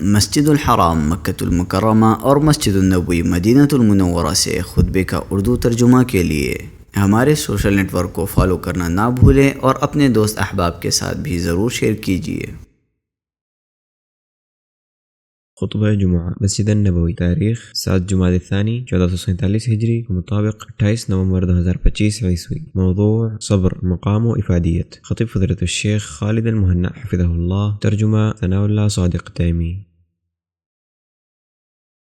مسجد الحرام مکۃ المکرمہ اور مسجد النبوی مدینہ المنورہ سے خطبے کا اردو ترجمہ کے لیے ہمارے سوشل نیٹ ورک کو فالو کرنا نہ بھولیں اور اپنے دوست احباب کے ساتھ بھی ضرور شیئر کیجیے۔ خطبہ جمعہ مسجد النبوی، تاریخ 7 جمادی الثانی 1447 ہجری مطابق 28 نومبر 2025 عیسوی۔ موضوع صبر، مقام و افادیت۔ خطیب فضیلۃ الشیخ خالد المہنا حفظہ اللہ، ترجمہ ثناء اللہ صادق تیمی۔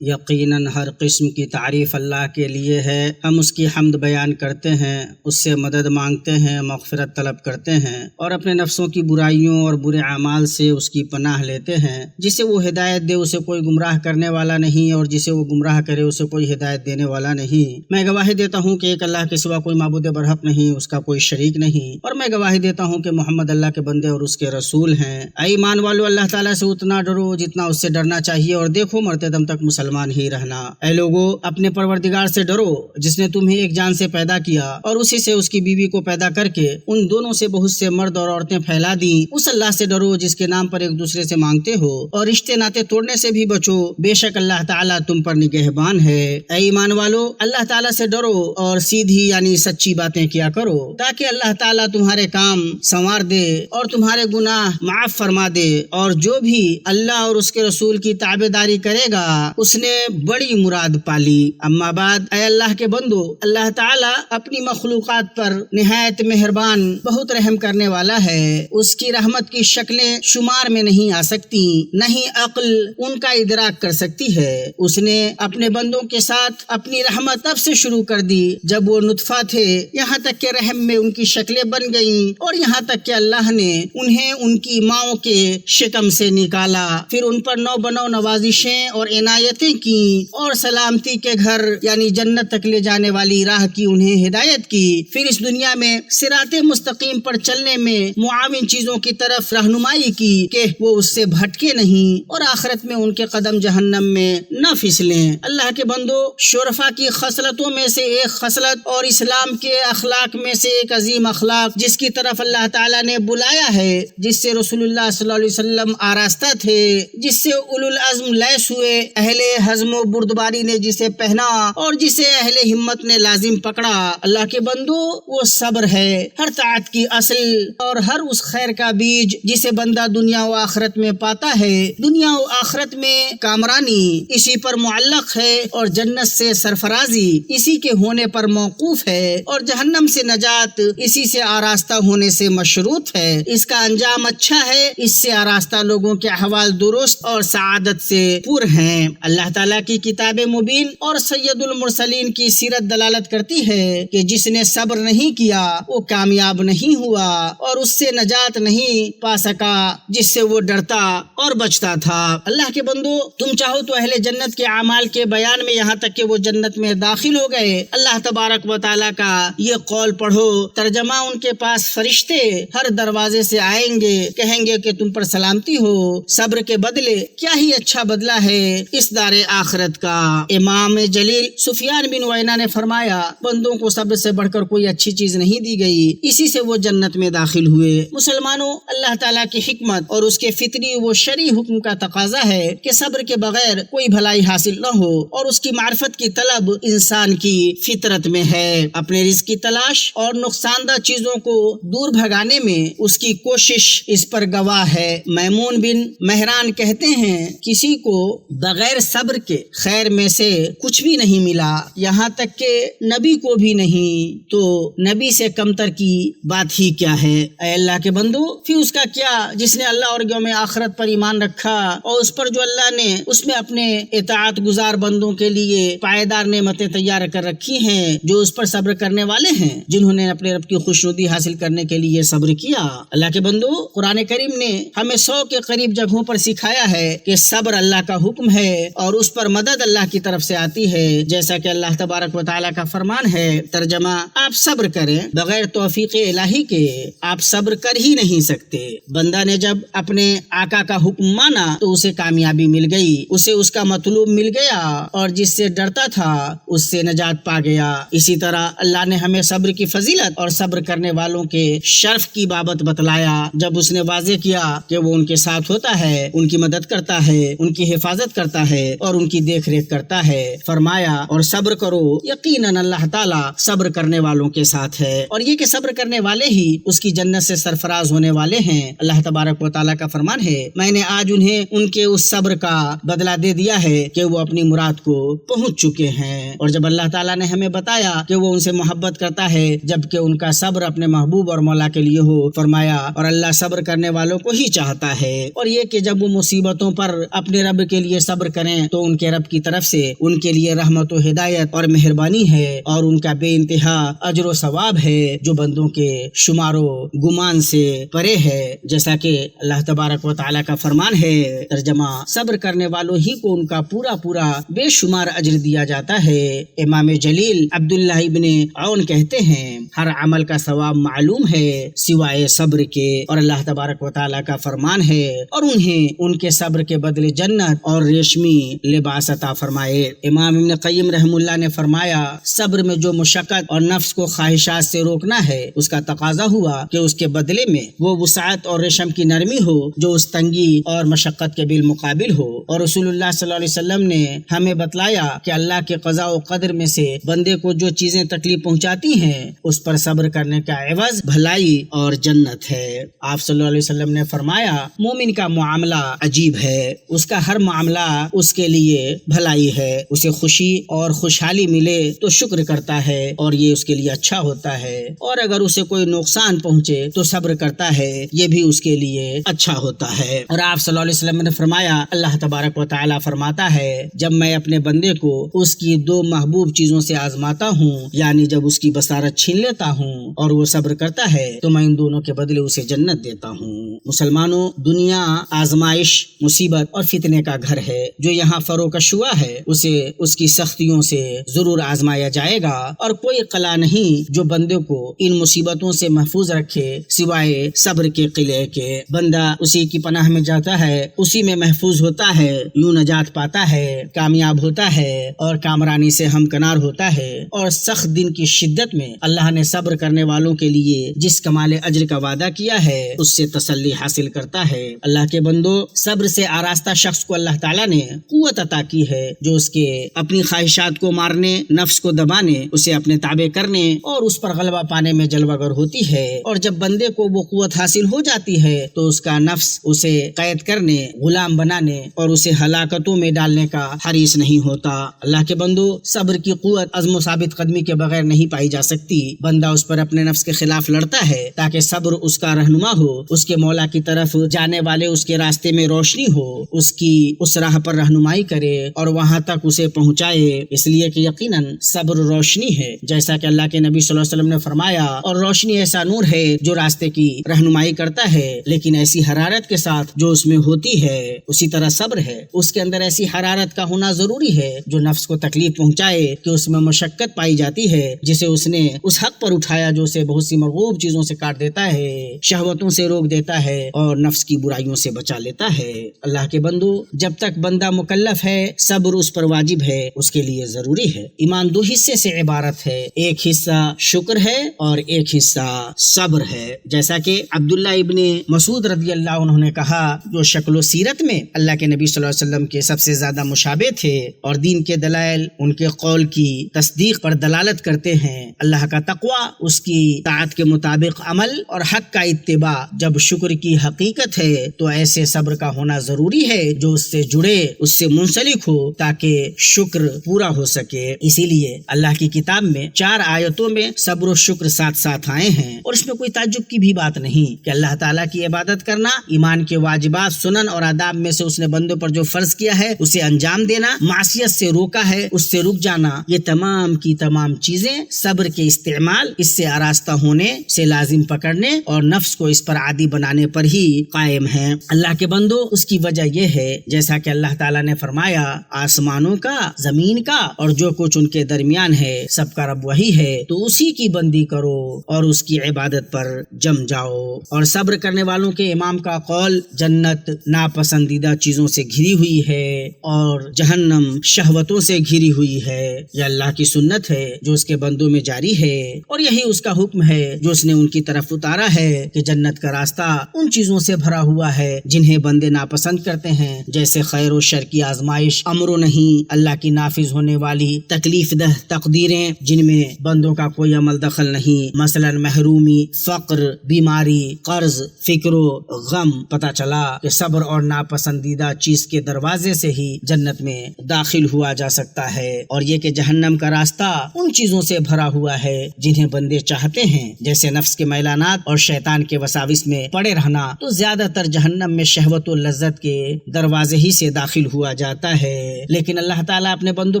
یقیناً ہر قسم کی تعریف اللہ کے لیے ہے، ہم اس کی حمد بیان کرتے ہیں، اس سے مدد مانگتے ہیں، مغفرت طلب کرتے ہیں اور اپنے نفسوں کی برائیوں اور برے اعمال سے اس کی پناہ لیتے ہیں۔ جسے وہ ہدایت دے اسے کوئی گمراہ کرنے والا نہیں، اور جسے وہ گمراہ کرے اسے کوئی ہدایت دینے والا نہیں۔ میں گواہی دیتا ہوں کہ ایک اللہ کے سوا کوئی معبود برحق نہیں، اس کا کوئی شریک نہیں، اور میں گواہی دیتا ہوں کہ محمد اللہ کے بندے اور اس کے رسول ہیں۔ اے ایمان والو، اللہ تعالیٰ سے اتنا ڈرو جتنا اس سے ڈرنا چاہیے، اور دیکھو مرتے دم تک مسلمان ہی رہنا۔ اے لوگو، اپنے پروردگار سے ڈرو جس نے تمہیں ایک جان سے پیدا کیا اور اسی سے اس کی بیوی کو پیدا کر کے ان دونوں سے بہت سے مرد اور عورتیں پھیلا دی۔ اس اللہ سے ڈرو جس کے نام پر ایک دوسرے سے مانگتے ہو، اور رشتے ناطے توڑنے سے بھی بچو، بے شک اللہ تعالیٰ تم پر نگہبان ہے۔ اے ایمان والو، اللہ تعالیٰ سے ڈرو اور سیدھی یعنی سچی باتیں کیا کرو، تاکہ اللہ تعالیٰ تمہارے کام سنوار دے اور تمہارے گناہ معاف فرما دے، اور جو بھی اللہ اور اس کے رسول کی تابعداری کرے گا اس نے بڑی مراد پالی۔ اما بعد، اے اللہ کے بندو، اللہ تعالیٰ اپنی مخلوقات پر نہایت مہربان، بہت رحم کرنے والا ہے۔ اس کی رحمت کی شکلیں شمار میں نہیں آ سکتی، نہ ہی عقل ان کا ادراک کر سکتی ہے۔ اس نے اپنے بندوں کے ساتھ اپنی رحمت تب سے شروع کر دی جب وہ نطفہ تھے، یہاں تک کہ رحم میں ان کی شکلیں بن گئیں، اور یہاں تک کہ اللہ نے انہیں ان کی ماؤں کے شکم سے نکالا، پھر ان پر نو بنو نوازشیں اور عنایتیں کی، اور سلامتی کے گھر یعنی جنت تک لے جانے والی راہ کی انہیں ہدایت کی، پھر اس دنیا میں صراط مستقیم پر چلنے میں معاون چیزوں کی طرف رہنمائی کی کہ وہ اس سے بھٹکے نہیں، اور آخرت میں ان کے قدم جہنم میں نہ پھسلیں۔ اللہ کے بندو، شرفا کی خصلتوں میں سے ایک خصلت اور اسلام کے اخلاق میں سے ایک عظیم اخلاق جس کی طرف اللہ تعالیٰ نے بلایا ہے، جس سے رسول اللہ صلی اللہ علیہ وسلم آراستہ تھے، جس سے اولو العزم لیس ہوئے، اہل حزم و بردباری نے جسے پہنا اور جسے اہل ہمت نے لازم پکڑا، اللہ کے بندو، وہ صبر ہے، ہر طاعت کی اصل اور ہر اس خیر کا بیج جسے بندہ دنیا و آخرت میں پاتا ہے۔ دنیا و آخرت میں کامرانی اسی پر معلق ہے، اور جنت سے سرفرازی اسی کے ہونے پر موقوف ہے، اور جہنم سے نجات اسی سے آراستہ ہونے سے مشروط ہے۔ اس کا انجام اچھا ہے، اس سے آراستہ لوگوں کے احوال درست اور سعادت سے پر ہیں۔ اللہ تعالیٰ کی کتاب مبین اور سید المرسلین کی سیرت دلالت کرتی ہے کہ جس نے صبر نہیں کیا وہ کامیاب نہیں ہوا، اور اس سے نجات نہیں پا سکا جس سے وہ ڈرتا اور بچتا تھا۔ اللہ کے بندو، تم چاہو تو اہل جنت کے اعمال کے بیان میں یہاں تک کہ وہ جنت میں داخل ہو گئے اللہ تبارک و تعالیٰ کا یہ قول پڑھو، ترجمہ ان کے پاس فرشتے ہر دروازے سے آئیں گے، کہیں گے کہ تم پر سلامتی ہو، صبر کے بدلے کیا ہی اچھا بدلہ ہے اس دار آخرت کا۔ امام جلیل سفیان بن عیینہ نے فرمایا، بندوں کو صبر سے بڑھ کر کوئی اچھی چیز نہیں دی گئی، اسی سے وہ جنت میں داخل ہوئے۔ مسلمانوں، اللہ تعالیٰ کی حکمت اور اس کے فطری و شرعی حکم کا تقاضا ہے کہ صبر کے بغیر کوئی بھلائی حاصل نہ ہو، اور اس کی معرفت کی طلب انسان کی فطرت میں ہے۔ اپنے رزق کی تلاش اور نقصان دہ چیزوں کو دور بھگانے میں اس کی کوشش اس پر گواہ ہے۔ میمون بن مہران کہتے ہیں، کسی کو بغیر صبر کے خیر میں سے کچھ بھی نہیں ملا، یہاں تک کہ نبی کو بھی نہیں، تو نبی سے کمتر کی بات ہی کیا ہے۔ اے اللہ کے بندو، پھر اس کا کیا جس نے اللہ اور یوم آخرت پر ایمان رکھا، اور اس پر جو اللہ نے اس میں اپنے اطاعت گزار بندوں کے لیے پائیدار نعمتیں تیار کر رکھی ہیں، جو اس پر صبر کرنے والے ہیں، جنہوں نے اپنے رب کی خوشنودی حاصل کرنے کے لیے صبر کیا۔ اللہ کے بندو، قرآن کریم نے ہمیں 100 کے قریب جگہوں پر سکھایا ہے کہ صبر اللہ کا حکم ہے، اور اور اس پر مدد اللہ کی طرف سے آتی ہے، جیسا کہ اللہ تبارک و تعالیٰ کا فرمان ہے۔ ترجمہ: آپ صبر کریں، بغیر توفیق الہی کے آپ صبر کر ہی نہیں سکتے۔ بندہ نے جب اپنے آقا کا حکم مانا تو اسے کامیابی مل گئی، اسے اس کا مطلوب مل گیا، اور جس سے ڈرتا تھا اس سے نجات پا گیا۔ اسی طرح اللہ نے ہمیں صبر کی فضیلت اور صبر کرنے والوں کے شرف کی بابت بتلایا، جب اس نے واضح کیا کہ وہ ان کے ساتھ ہوتا ہے، ان کی مدد کرتا ہے، ان کی حفاظت کرتا ہے اور ان کی دیکھ ریکھ کرتا ہے۔ فرمایا اور صبر کرو، یقیناً اللہ تعالیٰ صبر کرنے والوں کے ساتھ ہے، اور یہ کہ صبر کرنے والے ہی اس کی جنت سے سرفراز ہونے والے ہیں۔ اللہ تبارک و تعالیٰ کا فرمان ہے، میں نے آج انہیں ان کے اس صبر کا بدلہ دے دیا ہے کہ وہ اپنی مراد کو پہنچ چکے ہیں۔ اور جب اللہ تعالیٰ نے ہمیں بتایا کہ وہ ان سے محبت کرتا ہے جبکہ ان کا صبر اپنے محبوب اور مولا کے لیے ہو، فرمایا اور اللہ صبر کرنے والوں کو ہی چاہتا ہے، اور یہ کہ جب وہ مصیبتوں پر اپنے رب کے لیے صبر کریں تو ان کے رب کی طرف سے ان کے لیے رحمت و ہدایت اور مہربانی ہے، اور ان کا بے انتہا اجر و ثواب ہے جو بندوں کے شمار و گمان سے پرے ہے، جیسا کہ اللہ تبارک و تعالیٰ کا فرمان ہے۔ ترجمہ: صبر کرنے والوں ہی کو ان کا پورا بے شمار اجر دیا جاتا ہے۔ امام جلیل عبداللہ ابن عون کہتے ہیں، ہر عمل کا ثواب معلوم ہے سوائے صبر کے، اور اللہ تبارک و تعالیٰ کا فرمان ہے، اور انہیں ان کے صبر کے بدلے جنت اور ریشمی لباس عطا فرمائے۔ امام ابن قیم رحم اللہ نے فرمایا، صبر میں جو مشقت اور نفس کو خواہشات سے روکنا ہے اس کا تقاضا ہوا کہ اس کے بدلے میں وہ وسعت اور ریشم کی نرمی ہو جو اس تنگی اور مشقت کے بالمقابل ہو۔ اور رسول اللہ صلی اللہ علیہ وسلم نے ہمیں بتلایا کہ اللہ کے قضاء و قدر میں سے بندے کو جو چیزیں تکلیف پہنچاتی ہیں اس پر صبر کرنے کا عوض بھلائی اور جنت ہے۔ آپ صلی اللہ علیہ وسلم نے فرمایا، مومن کا معاملہ عجیب ہے، اس کا ہر معاملہ اس کے لیے بھلائی ہے، اسے خوشی اور خوشحالی ملے تو شکر کرتا ہے اور یہ اس کے لیے اچھا ہوتا ہے، اور اگر اسے کوئی نقصان پہنچے تو صبر کرتا ہے، یہ بھی اس کے لیے اچھا ہوتا ہے۔ اور آپ صلی اللہ علیہ وسلم نے فرمایا، اللہ تبارک و تعالیٰ فرماتا ہے، جب میں اپنے بندے کو اس کی دو محبوب چیزوں سے آزماتا ہوں، یعنی جب اس کی بصارت چھین لیتا ہوں اور وہ صبر کرتا ہے تو میں ان دونوں کے بدلے اسے جنت دیتا ہوں۔ مسلمانوں، دنیا آزمائش، مصیبت اور فتنے کا گھر ہے، جو یہاں فروکش ہوا ہے اسے اس کی سختیوں سے ضرور آزمایا جائے گا، اور کوئی قلعہ نہیں جو بندے کو ان مصیبتوں سے محفوظ رکھے سوائے صبر کے قلعے کے۔ بندہ اسی کی پناہ میں جاتا ہے، اسی میں محفوظ ہوتا ہے، یوں نجات پاتا ہے، کامیاب ہوتا ہے اور کامرانی سے ہمکنار ہوتا ہے، اور سخت دن کی شدت میں اللہ نے صبر کرنے والوں کے لیے جس کمال اجر کا وعدہ کیا ہے اس سے تسلی حاصل کرتا ہے۔ اللہ کے بندو، صبر سے آراستہ شخص کو اللہ تعالیٰ نے قوت عطا کی ہے جو اس کے اپنی خواہشات کو مارنے، نفس کو دبانے، اسے اپنے تابع کرنے اور اس پر غلبہ پانے میں جلوہ گر ہوتی ہے، اور جب بندے کو وہ قوت حاصل ہو جاتی ہے تو اس کا نفس اسے قید کرنے، غلام بنانے اور اسے ہلاکتوں میں ڈالنے کا حریص نہیں ہوتا۔ اللہ کے بندو، صبر کی قوت عزم و ثابت قدمی کے بغیر نہیں پائی جا سکتی۔ بندہ اس پر اپنے نفس کے خلاف لڑتا ہے تاکہ صبر اس کا رہنما ہو، اس کے مولا کی طرف جانے والے اس کے راستے میں روشنی ہو، اس کی اس راہ پر رہنمائی کرے اور وہاں تک اسے پہنچائے، اس لیے کہ یقیناً صبر روشنی ہے، جیسا کہ اللہ کے نبی صلی اللہ علیہ وسلم نے فرمایا، اور روشنی ایسا نور ہے جو راستے کی رہنمائی کرتا ہے، لیکن ایسی حرارت کے ساتھ جو اس میں ہوتی ہے۔ اسی طرح صبر ہے، اس کے اندر ایسی حرارت کا ہونا ضروری ہے جو نفس کو تکلیف پہنچائے کہ اس میں مشقت پائی جاتی ہے، جسے اس نے اس حق پر اٹھایا جو اسے بہت سی مرغوب چیزوں سے کاٹ دیتا ہے، شہوتوں سے روک دیتا ہے اور نفس کی برائیوں سے بچا لیتا ہے۔ اللہ کے بندو، جب تک بندہ مکلف ہے صبر اس پر واجب ہے، اس کے لیے ضروری ہے۔ ایمان دو حصے سے عبارت ہے، ایک حصہ شکر ہے اور ایک حصہ صبر ہے، جیسا کہ عبداللہ ابن مسعود رضی اللہ عنہ نے کہا، جو شکل و سیرت میں اللہ کے نبی صلی اللہ علیہ وسلم کے سب سے زیادہ مشابہ تھے اور دین کے دلائل ان کے قول کی تصدیق پر دلالت کرتے ہیں، اللہ کا تقوی، اس کی طاعت کے مطابق عمل اور حق کا اتباع جب شکر کی حقیقت ہے تو ایسے صبر کا ہونا ضروری ہے جو اس سے جڑے، اس سے منسلک ہو تاکہ شکر پورا ہو سکے۔ اسی لیے اللہ کی کتاب میں 4 آیتوں میں صبر و شکر ساتھ ساتھ آئے ہیں، اور اس میں کوئی تعجب کی بھی بات نہیں کہ اللہ تعالیٰ کی عبادت کرنا، ایمان کے واجبات، سنن اور آداب میں سے اس نے بندوں پر جو فرض کیا ہے اسے انجام دینا، معصیت سے روکا ہے اس سے رک جانا، یہ تمام کی تمام چیزیں صبر کے استعمال، اس سے آراستہ ہونے سے لازم پکڑنے اور نفس کو اس پر عادی بنانے پر ہی قائم ہیں۔ اللہ کے بندو، اس کی وجہ یہ ہے جیسا کہ اللہ تعالیٰ نے فرمایا آسمانوں کا، زمین کا اور جو کچھ ان کے درمیان ہے سب کا رب وہی ہے، تو اسی کی بندی کرو اور اس کی عبادت پر جم جاؤ۔ اور صبر کرنے والوں کے امام کا قول، جنت ناپسندیدہ چیزوں سے گھری ہوئی ہے اور جہنم شہوتوں سے گھری ہوئی ہے۔ یہ اللہ کی سنت ہے جو اس کے بندوں میں جاری ہے، اور یہی اس کا حکم ہے جو اس نے ان کی طرف اتارا ہے کہ جنت کا راستہ ان چیزوں سے بھرا ہوا ہے جنہیں بندے ناپسند کرتے ہیں، جیسے خیر و شر کی آزمائش، امر و نہیں، اللہ کی نافذ ہونے والی تکلیف دہ تقدیریں جن میں بندوں کا کوئی عمل دخل نہیں، مثلا محرومی، فقر، بیماری، قرض، فکر و غم۔ پتہ چلا کہ صبر اور ناپسندیدہ چیز کے دروازے سے ہی جنت میں داخل ہوا جا سکتا ہے، اور یہ کہ جہنم کا راستہ ان چیزوں سے بھرا ہوا ہے جنہیں بندے چاہتے ہیں، جیسے نفس کے میلانات اور شیطان کے وساوس میں پڑے رہنا، تو زیادہ تر جہنم میں شہوت و لذت کے دروازے ہی سے داخل ہوا جاتا ہے۔ لیکن اللہ تعالیٰ اپنے بندوں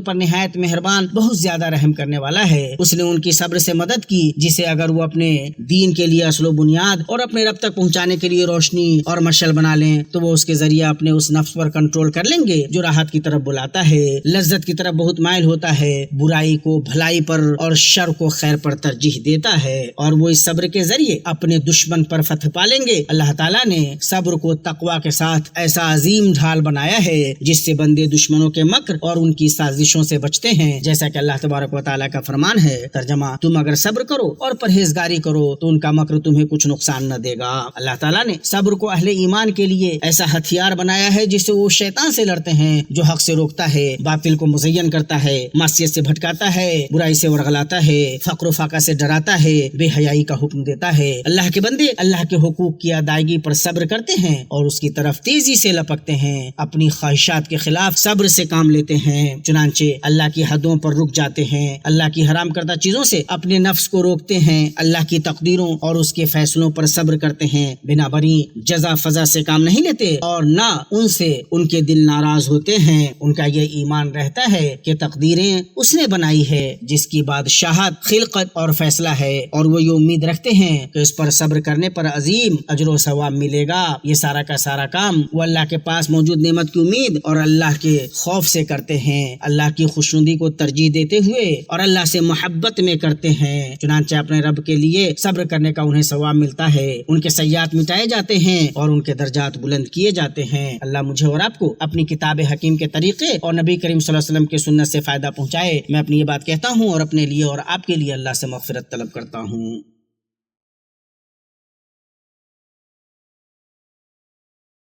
پر نہایت مہربان، بہت زیادہ رحم کرنے والا ہے۔ اس نے ان کی صبر سے مدد کی، جسے اگر وہ اپنے دین کے لیے اصل و بنیاد اور اپنے رب تک پہنچانے کے لیے روشنی اور مشعل بنا لیں تو وہ اس کے ذریعے اپنے اس نفس پر کنٹرول کر لیں گے جو راحت کی طرف بلاتا ہے، لذت کی طرف بہت مائل ہوتا ہے، برائی کو بھلائی پر اور شر کو خیر پر ترجیح دیتا ہے، اور وہ اس صبر کے ذریعے اپنے دشمن پر فتح پالیں گے۔ اللہ تعالیٰ نے صبر کو تقویٰ کے ساتھ ایسا عظیم ڈھال بنایا ہے جس سے بندے دشمنوں کے مکر اور ان کی سازشوں سے بچتے ہیں، جیسا کہ اللہ تبارک و تعالیٰ کا فرمان ہے۔ ترجمہ: تم اگر صبر کرو اور پرہیزگاری کرو تو ان کا مکر تمہیں کچھ نقصان نہ دے گا۔ اللہ تعالیٰ نے صبر کو اہل ایمان کے لیے ایسا ہتھیار بنایا ہے جس سے وہ شیطان سے لڑتے ہیں جو حق سے روکتا ہے، باطل کو مزین کرتا ہے، معصیت سے بھٹکاتا ہے، برائی سے ورغلاتا ہے، فقر و فاقہ سے ڈراتا ہے، بے حیائی کا حکم دیتا ہے۔ اللہ کے بندے اللہ کے حقوق کی ادائیگی پر صبر کرتے ہیں اور اس کی طرف تیزی سے لپکتے ہیں، اپنی خواہشات کے خلاف صبر سے کام لیتے ہیں، چنانچہ اللہ کی حدوں پر رک جاتے ہیں، اللہ کی حرام کردہ چیزوں سے اپنے نفس کو روکتے ہیں، اللہ کی تقدیروں اور اس کے فیصلوں پر صبر کرتے ہیں، بنا بری جزا فضا سے کام نہیں لیتے اور نہ ان سے ان کے دل ناراض ہوتے ہیں۔ ان کا یہ ایمان رہتا ہے کہ تقدیریں اس نے بنائی ہے جس کی بادشاہت، خلقت اور فیصلہ ہے، اور وہ یہ امید رکھتے ہیں کہ اس پر صبر کرنے پر عظیم اجر و ثواب ملے گا۔ یہ سارا کا سارا کام وہ اللہ کے پاس موجود نعمت کی امید اور اللہ کے خوف سے کرتے ہیں، اللہ کی خوشنودی کو ترجیح دیتے ہوئے اور اللہ سے محبت میں کرتے ہیں، چنانچہ اپنے رب کے لیے صبر کرنے کا انہیں ثواب ملتا ہے، ان کے سیئات مٹائے جاتے ہیں اور ان کے درجات بلند کیے جاتے ہیں۔ اللہ مجھے اور آپ کو اپنی کتاب حکیم کے طریقے اور نبی کریم صلی اللہ علیہ وسلم کی سنت سے فائدہ پہنچائے۔ میں اپنی یہ بات کہتا ہوں اور اپنے لیے اور آپ کے لیے اللہ سے مغفرت طلب کرتا ہوں۔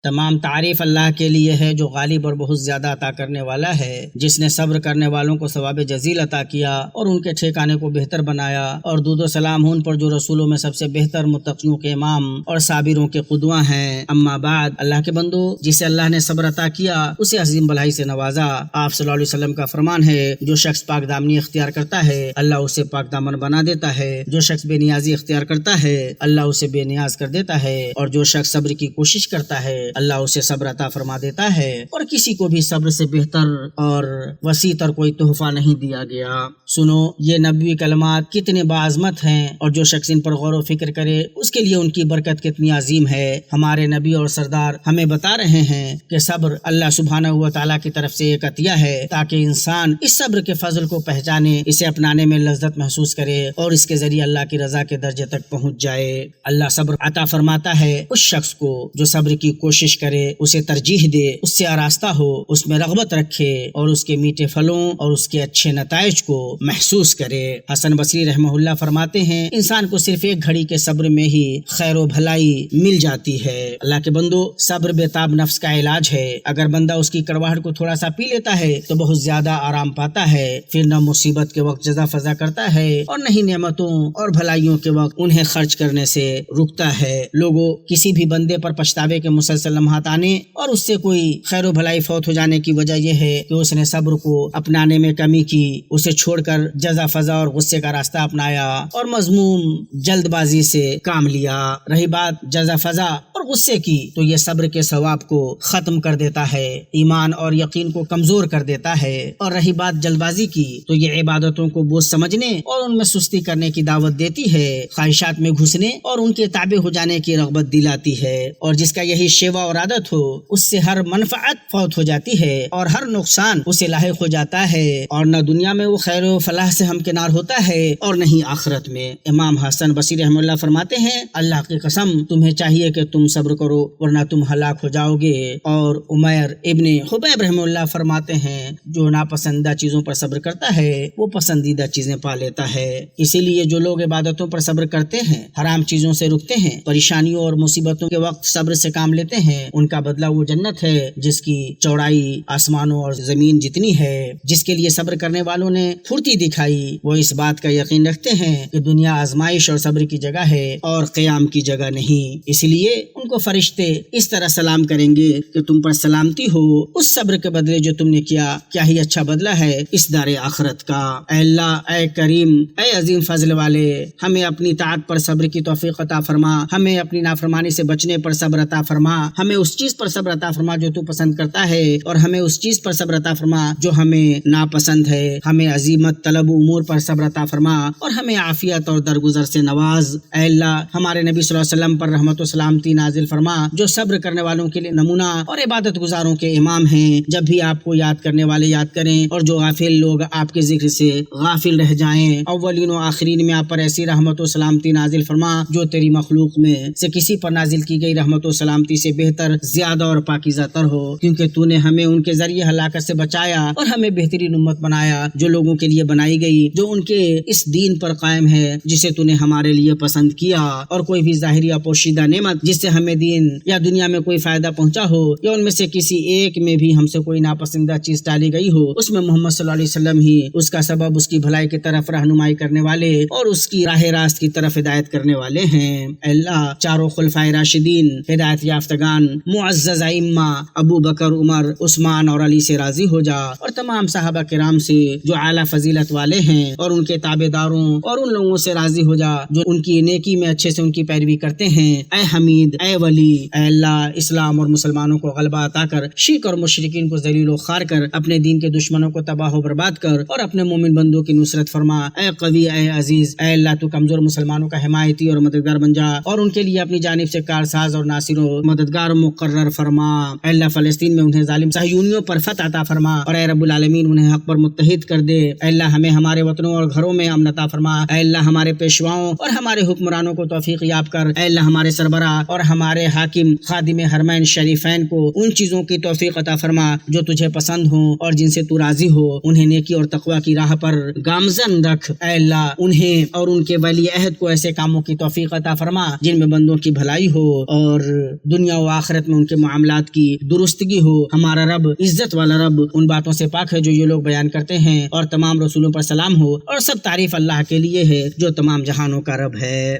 تمام تعریف اللہ کے لیے ہے جو غالب اور بہت زیادہ عطا کرنے والا ہے، جس نے صبر کرنے والوں کو ثواب جزیل عطا کیا اور ان کے ٹھکانے کو بہتر بنایا، اور درود و سلام ان پر جو رسولوں میں سب سے بہتر، متقیوں کے امام اور صابروں کے قدوہ ہیں۔ اما بعد، اللہ کے بندو، جسے اللہ نے صبر عطا کیا اسے عظیم بھلائی سے نوازا۔ آپ صلی اللہ علیہ وسلم کا فرمان ہے، جو شخص پاک دامنی اختیار کرتا ہے اللہ اسے پاک دامن بنا دیتا ہے، جو شخص بے نیازی اختیار کرتا ہے اللہ اسے بے نیاز کر دیتا ہے، اور جو شخص صبر کی کوشش کرتا ہے اللہ اسے صبر عطا فرما دیتا ہے، اور کسی کو بھی صبر سے بہتر اور وسیع تر کوئی تحفہ نہیں دیا گیا۔ سنو، یہ نبوی کلمات کتنے باعظمت ہیں، اور جو شخص ان پر غور و فکر کرے اس کے لیے ان کی برکت کتنی عظیم ہے۔ ہمارے نبی اور سردار ہمیں بتا رہے ہیں کہ صبر اللہ سبحانہ و تعالیٰ کی طرف سے ایک عطیہ ہے، تاکہ انسان اس صبر کے فضل کو پہچانے، اسے اپنانے میں لذت محسوس کرے اور اس کے ذریعے اللہ کی رضا کے درجے تک پہنچ جائے۔ اللہ صبر عطا فرماتا ہے اس شخص کو جو صبر کی کوشش کرے، اسے ترجیح دے، اس سے آراستہ ہو، اس میں رغبت رکھے اور اس کے میٹھے پھلوں اور اس کے اچھے نتائج کو محسوس کرے۔ حسن بصری رحمہ اللہ فرماتے ہیں، انسان کو صرف ایک گھڑی کے صبر میں ہی خیر و بھلائی مل جاتی ہے۔ اللہ کے بندو، صبر بے-تاب نفس کا علاج ہے۔ اگر بندہ اس کی کڑواہٹ کو تھوڑا سا پی لیتا ہے تو بہت زیادہ آرام پاتا ہے، پھر نہ مصیبت کے وقت جزا فضا کرتا ہے اور نہ ہی نعمتوں اور بھلائیوں کے وقت انہیں خرچ کرنے سے رکتا ہے۔ لوگوں، کسی بھی بندے پر پچھتاوے کے مسلسل لمحات آنے اور اس سے کوئی خیر و بھلائی فوت ہو جانے کی وجہ یہ ہے کہ اس نے صبر کو اپنانے میں کمی کی، اسے چھوڑ کر جزا فضا اور غصے کا راستہ اپنایا اور مذموم جلد بازی سے کام لیا۔ رہی بات جزا فضا اور غصے کی تو یہ صبر کے ثواب کو ختم کر دیتا ہے، ایمان اور یقین کو کمزور کر دیتا ہے، اور رہی بات جلد بازی کی تو یہ عبادتوں کو بوجھ سمجھنے اور ان میں سستی کرنے کی دعوت دیتی ہے، خواہشات میں گھسنے اور ان کے تابع ہو جانے کی رغبت دلاتی ہے، اور جس کا یہی شیوا سیوا اور عادت ہو اس سے ہر منفعت فوت ہو جاتی ہے اور ہر نقصان اسے لاحق ہو جاتا ہے، اور نہ دنیا میں وہ خیر و فلاح سے ہمکنار ہوتا ہے اور نہ ہی آخرت میں۔ امام حسن بصری رحمہ اللہ فرماتے ہیں، اللہ کی قسم تمہیں چاہیے کہ تم صبر کرو ورنہ تم ہلاک ہو جاؤ گے۔ اور عمیر ابن حبیب رحمہ اللہ فرماتے ہیں، جو ناپسندیدہ چیزوں پر صبر کرتا ہے وہ پسندیدہ چیزیں پا لیتا ہے۔ اسی لیے جو لوگ عبادتوں پر صبر کرتے ہیں، حرام چیزوں سے رکتے ہیں، پریشانیوں اور مصیبتوں کے وقت صبر سے کام لیتے ہیں، ان کا بدلہ وہ جنت ہے جس کی چوڑائی آسمانوں اور زمین جتنی ہے۔ جس کے لیے صبر کرنے والوں نے پھرتی دکھائی وہ اس بات کا یقین رکھتے ہیں کہ دنیا آزمائش اور صبر کی جگہ ہے اور قیام کی جگہ نہیں، اس لیے ان کو فرشتے اس طرح سلام کریں گے کہ تم پر سلامتی ہو، اس صبر کے بدلے جو تم نے کیا ہی اچھا بدلہ ہے اس دار آخرت کا۔ اے اللہ، اے کریم، اے عظیم فضل والے، ہمیں اپنی طاعت پر صبر کی توفیق عطا فرما، ہمیں اپنی نافرمانی سے بچنے پر صبر عطا فرما، ہمیں اس چیز پر صبر عطا فرما جو تو پسند کرتا ہے اور ہمیں اس چیز پر صبر عطا فرما جو ہمیں ناپسند ہے، ہمیں عزیمت طلب امور پر صبر عطا فرما اور ہمیں عافیت اور درگزر سے نواز۔ اے اللہ، ہمارے نبی صلی اللہ علیہ وسلم پر رحمت و سلامتی نازل فرما جو صبر کرنے والوں کے لیے نمونہ اور عبادت گزاروں کے امام ہیں۔ جب بھی آپ کو یاد کرنے والے یاد کریں اور جو غافل لوگ آپ کے ذکر سے غافل رہ جائیں، اولین و آخرین میں آپ پر ایسی رحمت و سلامتی نازل فرما جو تیری مخلوق میں سے کسی پر نازل کی گئی رحمت و سلامتی سے بہتر، زیادہ اور پاکیزہ تر ہو، کیونکہ تو نے ہمیں ان کے ذریعے ہلاکت سے بچایا اور ہمیں بہترین امت بنایا جو لوگوں کے لیے بنائی گئی، جو ان کے اس دین پر قائم ہے جسے تو نے ہمارے لیے پسند کیا، اور کوئی بھی ظاہری یا پوشیدہ نعمت جس سے ہمیں دین یا دنیا میں کوئی فائدہ پہنچا ہو یا ان میں سے کسی ایک میں بھی ہم سے کوئی ناپسندیدہ چیز ٹالی گئی ہو، اس میں محمد صلی اللہ علیہ وسلم ہی اس کا سبب، اس کی بھلائی کی طرف رہنمائی کرنے والے اور اس کی راہ راست کی طرف ہدایت کرنے والے ہیں۔ اے اللہ، چاروں خلفائے راشدین، ہدایت یافتگان، معزز ائمہ ابو بکر، عمر، عثمان اور علی سے راضی ہو جا، اور تمام صحابہ کرام سے جو اعلیٰ فضیلت والے ہیں، اور ان کے تابع داروں اور ان لوگوں سے راضی ہو جا جو ان کی نیکی میں اچھے سے ان کی پیروی کرتے ہیں۔ اے حمید، اے ولی، اے اللہ، اسلام اور مسلمانوں کو غلبہ عطا کر، شرک اور مشرکین کو ذلیل و خوار کر، اپنے دین کے دشمنوں کو تباہ و برباد کر اور اپنے مومن بندوں کی نصرت فرما۔ اے قوی، اے عزیز، اے اللہ، تو کمزور مسلمانوں کا حمایتی اور مددگار بن جا اور ان کے لیے اپنی جانب سے کارساز اور ناصر و مددگار مقرر فرما۔ اے اللہ، فلسطین میں انہیں ظالم صہیونیوں پر فتح عطا فرما، اور اے رب العالمین انہیں حق پر متحد کر دے۔ اے اللہ، ہمیں ہمارے وطنوں اور گھروں میں امن عطا فرما۔ اے اللہ، ہمارے پیشواؤں اور ہمارے حکمرانوں کو توفیق یاب کر۔ اے اللہ، ہمارے سربراہ اور ہمارے حاکم خادم حرمین شریفین کو ان چیزوں کی توفیق عطا فرما جو تجھے پسند ہوں اور جن سے تو راضی ہو، انہیں نیکی اور تقوی کی راہ پر گامزن رکھ۔ اے اللہ، انہیں اور ان کے ولی عہد کو ایسے کاموں کی توفیق عطا فرما جن میں بندوں کی بھلائی ہو اور دنیا و آخرت میں ان کے معاملات کی درستگی ہو۔ ہمارا رب عزت والا رب ان باتوں سے پاک ہے جو یہ لوگ بیان کرتے ہیں، اور تمام رسولوں پر سلام ہو، اور سب تعریف اللہ کے لیے ہے جو تمام جہانوں کا رب ہے۔